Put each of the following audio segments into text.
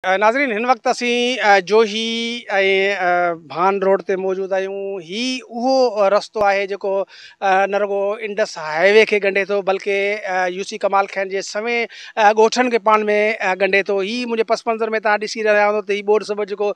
नाज़रीन हिन वक्त असी जोही भान रोड ते मौजूद आहियूं। ही उहो रस्तो आहे जेको न रुगो इंडस हाईवे के गंढे तो बल्कि यूसी कमाल खैन जे सवें ॻोठनि के पाण में गंढे तो। ही मुझे पस मंज़र में तव्हां ॾिसी रहिया आहियो त ही बोर्ड सब जेको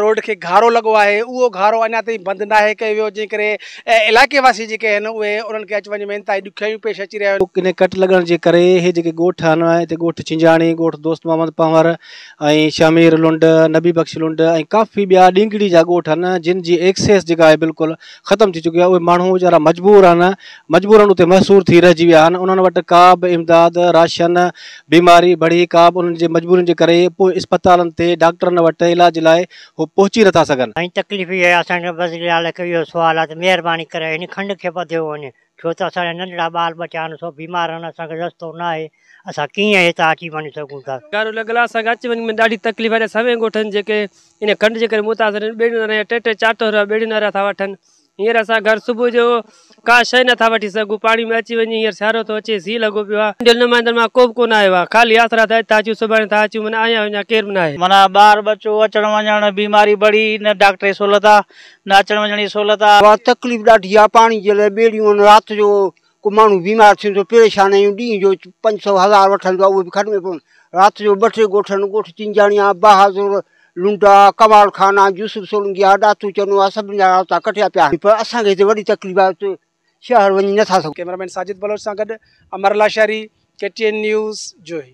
रोड के घारो लगो आहे उहो घारो अञा ताईं बंदि नाहे कयो वियो, जंहिं करे इलाइक़े वासी जेके आहिनि उहे उन्हनि खे अचु वञु में इंतिहाई ॾुखियाइयूं पेश अची रहिया आहिनि। इन कट लॻण जे करे हे जेके ॻोठ आहिनि हिते ॻोठ चिंजाणी, ॻोठ दोस्त मोहम्मद पंवर ऐं शमीर लुंड, नबी बख्श लुंड ऐं काफ़ी ॿिया ॾींगड़ी जा ॻोठ आहिनि जिन जी एक्सेस जेका आहे बिल्कुलु ख़तमु थी चुकी आहे। उहे माण्हू वीचारा मजबूरनि उते महसूर थी रहिजी विया आहिनि। उन्हनि वटि का बि इमदाद, राशन, बीमारी बढ़ी का बि उन्हनि जे मजबूरियुनि जे करे पोइ इस्पतालनि ते डॉक्टरनि वटि इलाज लाइ उहो पहुची नथा सघनि। ऐं तकलीफ़ इहा आहे असांखे वज़ीर आला खे इहो सुवाल आहे त महिरबानी करे हिन खंड खे ॿधियो वञे, छो त असांजा नंढड़ा ॿार बच्चा आहिनि सो बीमार आहिनि, असांखे रस्तो न आहे, असां कीअं हितां अची वञी सघूं था। गारो लॻल आहे, असांखे अच वञ में ॾाढी तकलीफ़ आहे। सवें ॻोठनि जेके इन खंड जे करे मुतासिर आहिनि, ॿेड़ियूं न रहिया, टे टे चारि चारि ॿेड़ियूं न था वठनि। हींअर असां घर सुबुह जो का शइ नथा वठी सघूं, पाणी में अची वञी हींअर सियारो थो अचे, सीउ लॻो पियो आहे। दिलि नुमाइंदनि मां को बि कोन आयो आहे, ख़ाली आसरा था अचूं सुभाणे था अचूं, माना आया वञा केरु बि न आहे। माना ॿार बच्चो अचण वञण, बीमारी बढ़ी, न डॉक्टर जी सहूलियत आहे न अचण वञण जी सहूलियत आहे। तकलीफ़ ॾाढी आहे, पाणी जे लाइ ॿेड़ियूं राति जो को माण्हू बीमार थींदो परेशान आहियूं, ॾींहं जो 500 1000 वठंदो आहे, उहे बि खॾ में पवनि। राति जो 2-3 ॻोठनि, ॻोठ चिंजाणी आहे, बहादुर लुंडा, कमाल खान आहे, यूसुफ सोलंकी, ॾातू चनो आहे, सभिनी जा रास्ता कटिया पिया आहिनि, पर असांखे हिते वॾी तकलीफ़ आहे, शहर वञी नथा सघूं। कैमरामैन साजिद बलोच सां गॾु अमर लाशारी, KTN न्यूज़ जोही।